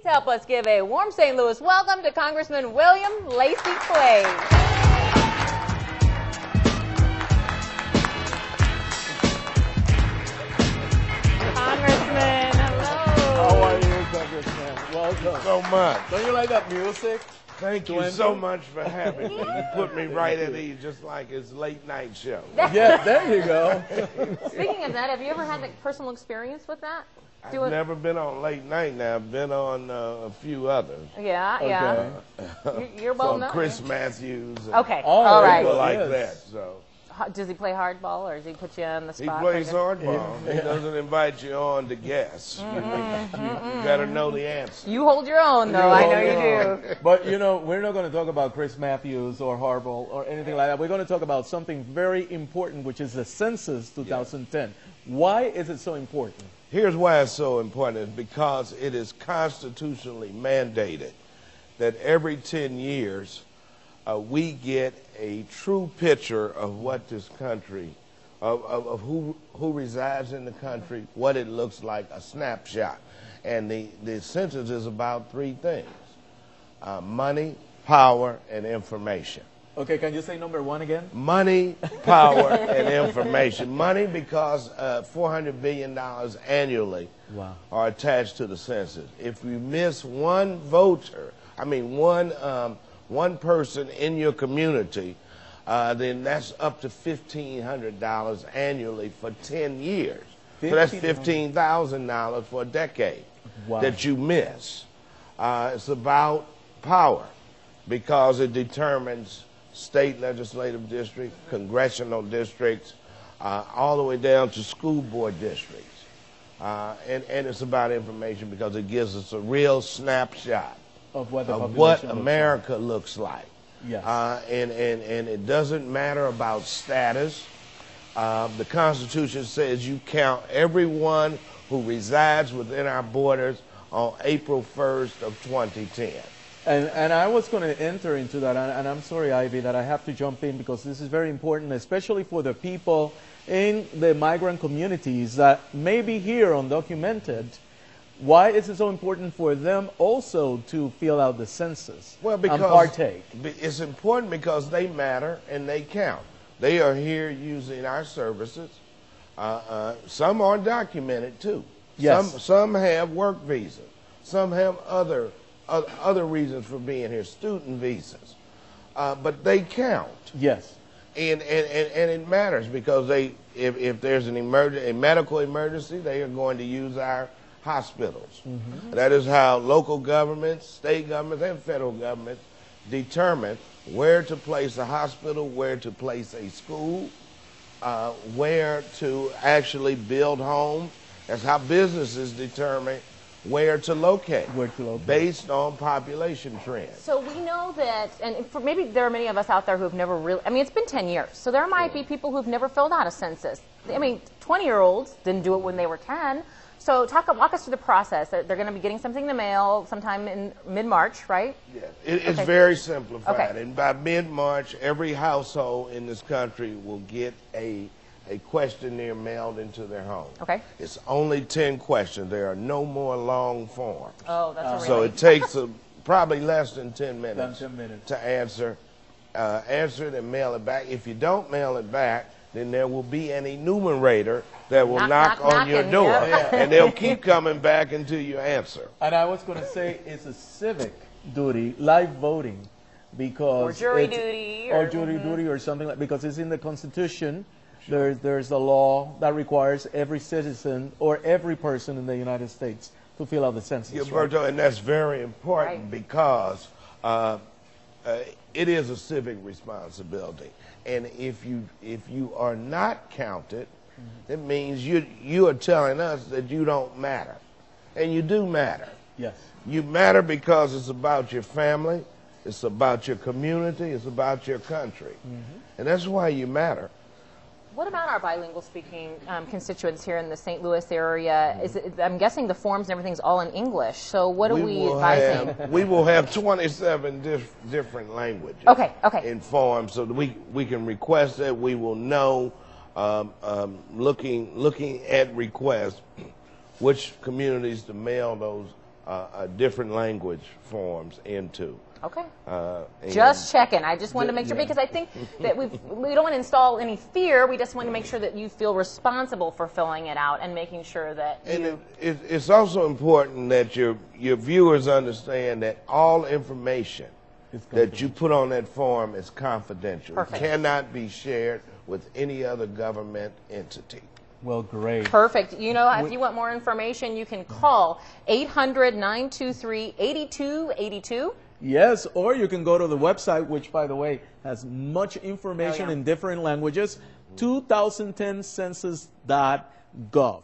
Please help us give a warm St. Louis welcome to Congressman William Lacy Clay. Congressman, hello. How are you, Congressman? Welcome. So much. Don't you like that music? Thank you so much for having me. You put me right at ease, just like it's late night show. Yeah, there you go. Speaking of that, have you ever had like personal experience with that? I've never been on late night now. I've been on a few others. Yeah. You're well known. Chris Matthews. And Okay. Oh, all right. people like that. So Does he play hardball, or does he put you on the he spot? plays hardball. Yeah. He doesn't invite you on to guess. You gotta know the answer. You hold your own, though. I know you do. But, you know, we're not going to talk about Chris Matthews or hardball or anything like that. We're going to talk about something very important, which is the Census 2010. Why is it so important? Here's why it's so important, because it is constitutionally mandated that every 10 years we get a true picture of what this country, of who resides in the country, what it looks like, a snapshot. And the census is about three things: money, power, and information. Okay, can you say number one again? Money, power, and information. Money, because $400 billion annually are attached to the census. If you miss one voter, one person in your community, then that's up to $1,500 annually for 10 years. So that's $15,000 for a decade that you miss. It's about power, because it determines state legislative districts, congressional districts, all the way down to school board districts. And it's about information, because it gives us a real snapshot of what America looks like. Yes. And it doesn't matter about status. The Constitution says you count everyone who resides within our borders on April 1st of 2010. And I was going to enter into that, and I'm sorry, Ivy, that I have to jump in, because this is very important, especially for the people in the migrant communities that may be here undocumented. Why is it so important for them also to fill out the census and partake? It's important because they matter and they count. They are here using our services. Some are documented too. Yes. Some have work visas. Some have other reasons for being here, student visas. But they count. Yes. And it matters, because if there's a medical emergency, they are going to use our hospitals. That is how local governments, state governments, and federal governments determine where to place a hospital, where to place a school, where to actually build homes. That's how businesses determine where to locate, based on population trends. So we know that, and maybe there are many of us out there who have never really, it's been 10 years, so there might be people who've never filled out a census. 20-year-olds didn't do it when they were 10. So walk us through the process. They're going to be getting something in the mail sometime in mid-March, right? Yeah, it's very simplified. And by mid-March, every household in this country will get a questionnaire mailed into their home. Okay. It's only 10 questions. There are no more long forms. Oh, that's so it takes probably less than 10 minutes, to answer it and mail it back. If you don't mail it back, then there will be an enumerator that will knock on your door, and they'll keep coming back until you answer. And I was going to say it's a civic duty, live voting, because or jury duty, or something like, because it's in the Constitution. Sure. There's a law that requires every citizen or every person in the United States to fill out the census. Yeah, Berto, and that's very important, because it is a civic responsibility. And if you are not counted, it means you are telling us that you don't matter. And you do matter. Yes. You matter because it's about your family, it's about your community, it's about your country. And that's why you matter. What about our bilingual speaking constituents here in the St. Louis area? I'm guessing the forms and everything's all in English. So what are we advising? We will have 27 different languages in forms, so that we can request that. We will know, looking at requests, which communities to mail those different language forms into. Okay. Just checking. I just wanted to make sure, because I think that we don't want to install any fear. We just want to make sure that you feel responsible for filling it out and making sure that it's also important that your viewers understand that all information that you put on that form is confidential. Perfect. It cannot be shared with any other government entity. Well, great. Perfect. You know, if you want more information, you can call 800-923-8282. Yes, or you can go to the website, which, by the way, has much information in different languages, 2010census.gov.